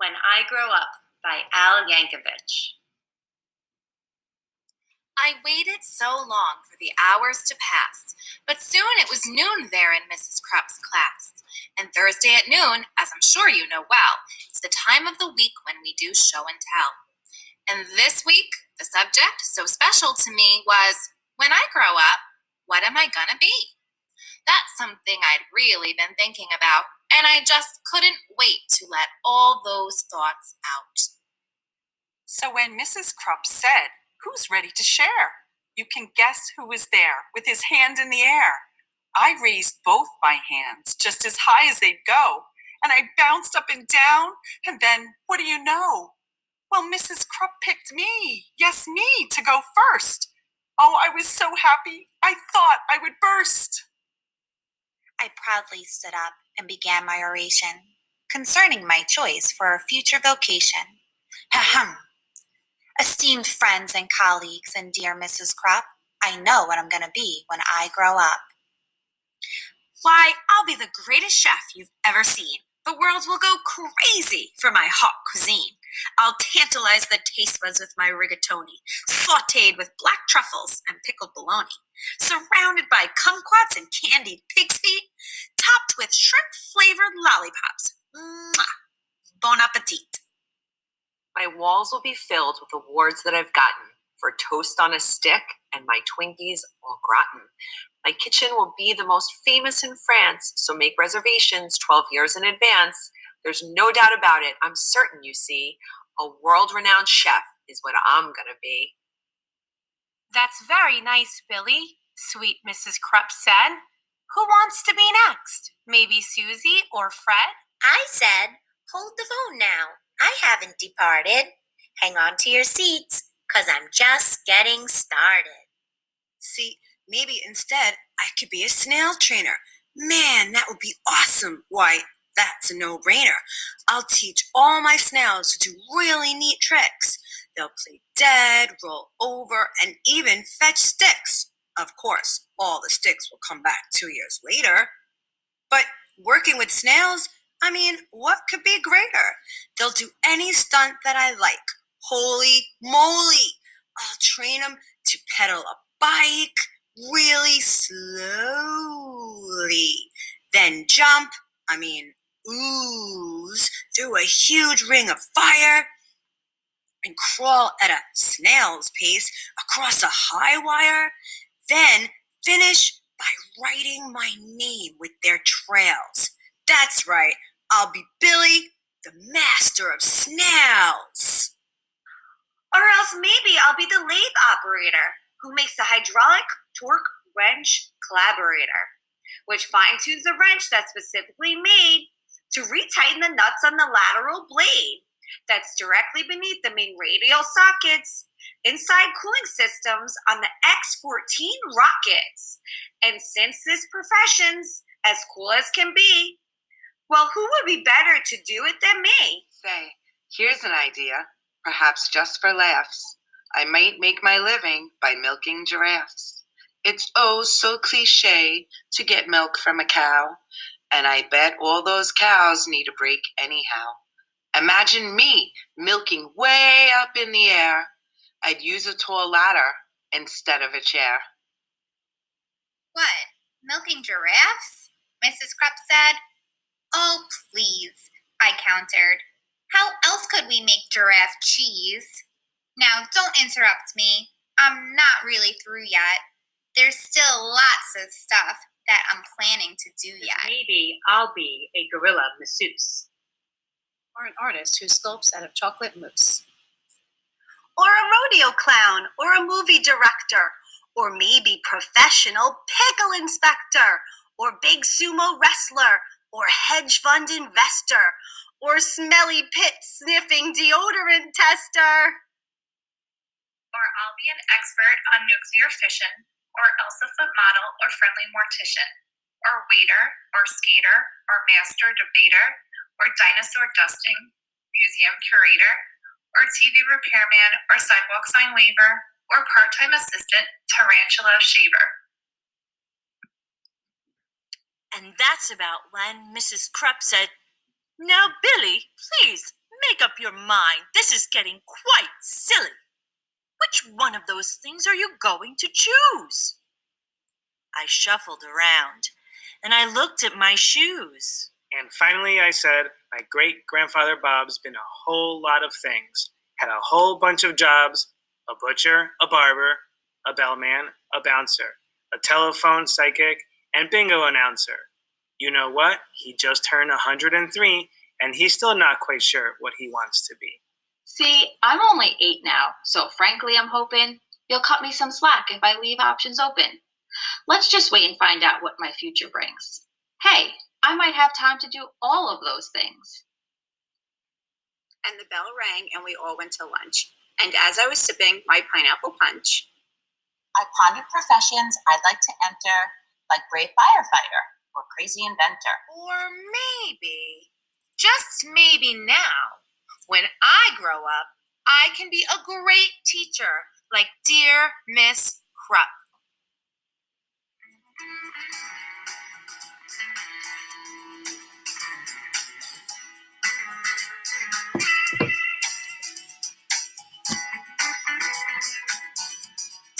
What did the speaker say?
When I Grow Up by Al Yankovic. I waited so long for the hours to pass, but soon it was noon there in Mrs. Krupp's class. And Thursday at noon, as I'm sure you know well, is the time of the week when we do show and tell. And this week, the subject so special to me was, when I grow up, what am I gonna be? That's something I'd really been thinking about, and I just couldn't wait to let all those thoughts out. So when Mrs. Krupp said, "Who's ready to share?" you can guess who was there with his hand in the air. I raised both my hands just as high as they'd go, and I bounced up and down, and then, what do you know? Well, Mrs. Krupp picked me, yes, me, to go first. Oh, I was so happy, I thought I would burst. I proudly stood up and began my oration concerning my choice for a future vocation. Ahem. Esteemed friends and colleagues and dear Mrs. Krupp, I know what I'm going to be when I grow up. Why, I'll be the greatest chef you've ever seen. The world will go crazy for my hot cuisine. I'll tantalize the taste buds with my rigatoni, sautéed with black truffles and pickled bologna, surrounded by kumquats and candied pig's feet, topped with shrimp-flavored lollipops. Mwah! Bon appetit. My walls will be filled with awards that I've gotten for toast on a stick and my Twinkies au gratin. My kitchen will be the most famous in France, so make reservations 12 years in advance. There's no doubt about it. I'm certain, you see, a world-renowned chef is what I'm gonna be. That's very nice, Billy, sweet Mrs. Krupp said. Who wants to be next? Maybe Susie or Fred? I said, hold the phone now. I haven't departed. Hang on to your seats, 'cause I'm just getting started. See, maybe instead I could be a snail trainer. Man, that would be awesome. Why, that's a no-brainer. I'll teach all my snails to do really neat tricks. They'll play dead, roll over, and even fetch sticks. Of course, all the sticks will come back 2 years later. But working with snails, I mean, what could be greater? They'll do any stunt that I like. Holy moly! I'll train them to pedal a bike really slowly, then jump, ooze, through a huge ring of fire, and crawl at a snail's pace across a high wire, then finish by writing my name with their trails. That's right, I'll be Billy, the master of snails. Or else maybe I'll be the lathe operator who makes the hydraulic torque wrench collaborator, which fine-tunes the wrench that's specifically made to retighten the nuts on the lateral blade that's directly beneath the main radial sockets inside cooling systems on the X-14 rockets. And since this profession's as cool as can be, well, who would be better to do it than me? Say, here's an idea, perhaps just for laughs. I might make my living by milking giraffes. It's oh so cliche to get milk from a cow, and I bet all those cows need a break anyhow. Imagine me milking way up in the air. I'd use a tall ladder instead of a chair. What, milking giraffes? Mrs. Krupp said. Oh, please, I countered. How else could we make giraffe cheese? Now, don't interrupt me. I'm not really through yet. There's still lots of stuff that I'm planning to do yet. Maybe I'll be a gorilla masseuse. Or an artist who sculpts out of chocolate mousse. Or a rodeo clown, or a movie director, or maybe professional pickle inspector, or big sumo wrestler, or hedge fund investor, or smelly pit sniffing deodorant tester. Or I'll be an expert on nuclear fission, or Elsa foot model, or friendly mortician, or waiter, or skater, or master debater, or dinosaur dusting, museum curator, or TV repairman, or sidewalk sign waver, or part-time assistant tarantula shaver. And that's about when Mrs. Krupp said, "Now, Billy, please make mind. This is getting quite silly. Which one of those things are you going to choose? I shuffled around, and I looked at my shoes. And finally I said, my great-grandfather Bob's been a whole lot of things. Had a whole bunch of jobs, a butcher, a barber, a bellman, a bouncer, a telephone psychic, and bingo announcer. You know what? He just turned 103, and he's still not quite sure what he wants to be. See, I'm only 8 now, so frankly I'm hoping you'll cut me some slack if I leave options open. Let's just wait and find out what my future brings. Hey, I might have time to do all of those things. And the bell rang and we all went to lunch. And as I was sipping my pineapple punch, I pondered professions I'd like to enter, like brave firefighter or crazy inventor. Or maybe, just maybe now, when I grow up, I can be a great teacher like dear Miss Krupp.